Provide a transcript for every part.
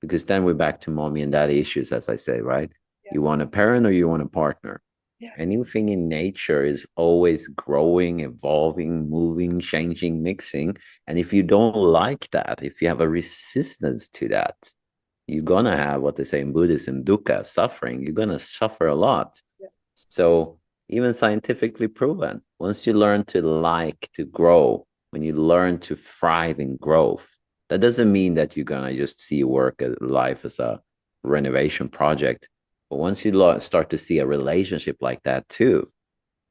because then we're back to mommy and daddy issues, as I say, right? Yeah. You want a parent or you want a partner. Yeah. Anything in nature is always growing, evolving, moving, changing, mixing. And if you don't like that, if you have a resistance to that, you're gonna have what they say in Buddhism, dukkha, suffering. You're gonna suffer a lot. Yeah. So even scientifically proven, once you learn to like to grow, when you learn to thrive in growth, that doesn't mean that you're gonna just see work life as a renovation project. But once you start to see a relationship like that too,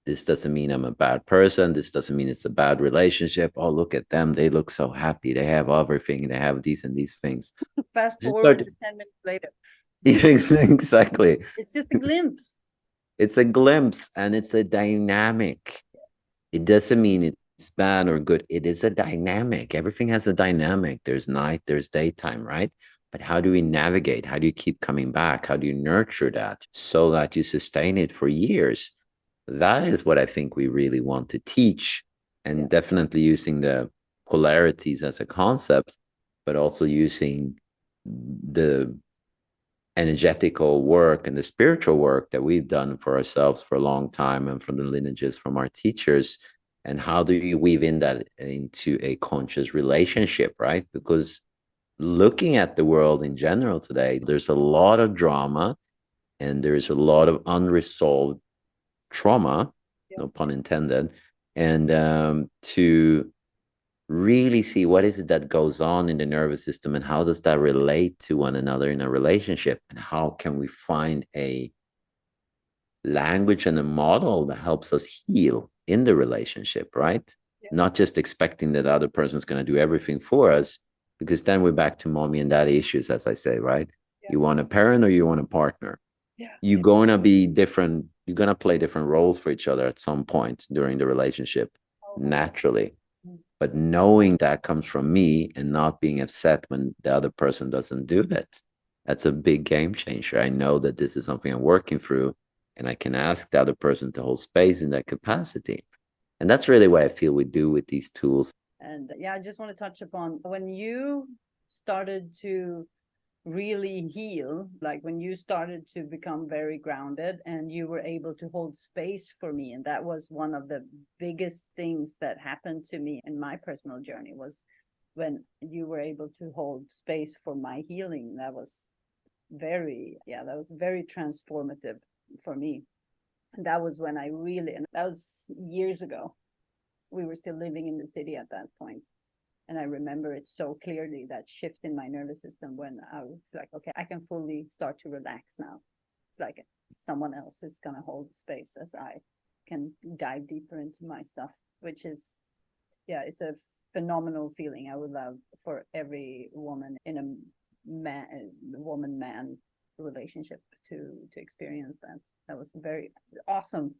this doesn't mean I'm a bad person. This doesn't mean it's a bad relationship. Oh, look at them. They look so happy. They have everything. They have these and these things. Fast Just start forward to, to 10 minutes later. exactly. It's just a glimpse. It's a glimpse and it's a dynamic. It doesn't mean it's bad or good. It is a dynamic. Everything has a dynamic. There's night, there's daytime, right? But how do we navigate? How do you keep coming back? How do you nurture that so that you sustain it for years? That is what I think we really want to teach, Yeah. and definitely using the polarities as a concept, but also using the energetical work and the spiritual work that we've done for ourselves for a long time and from the lineages from our teachers. And how do you weave in that into a conscious relationship, right? Because looking at the world in general today, there's a lot of drama and there's a lot of unresolved trauma, Yeah. no pun intended, and to really see what is it that goes on in the nervous system and how does that relate to one another in a relationship, and how can we find a language and a model that helps us heal in the relationship, right? Yeah. Not just expecting that the other person's going to do everything for us, because then we're back to mommy and daddy issues, as I say, right? Yeah. You want a parent or you want a partner. Yeah. You're going to be different. You're going to play different roles for each other at some point during the relationship, Oh, naturally. mm. But knowing that comes from me and not being upset when the other person doesn't do it, that's a big game changer. I know that this is something I'm working through, and I can ask the other person to hold space in that capacity. And that's really what I feel we do with these tools. And yeah, I just want to touch upon when you started to really heal, like when you started to become very grounded and you were able to hold space for me. And that was one of the biggest things that happened to me in my personal journey, was when you were able to hold space for my healing. That was that was very transformative for me. And that was when I really, and that was years ago. We were still living in the city at that point. And I remember it so clearly, that shift in my nervous system, when I was like, okay, I can fully start to relax now. It's like someone else is going to hold space as I can dive deeper into my stuff, which is, yeah, it's a phenomenal feeling. I would love for every woman in a woman man relationship to experience that. That was very awesome.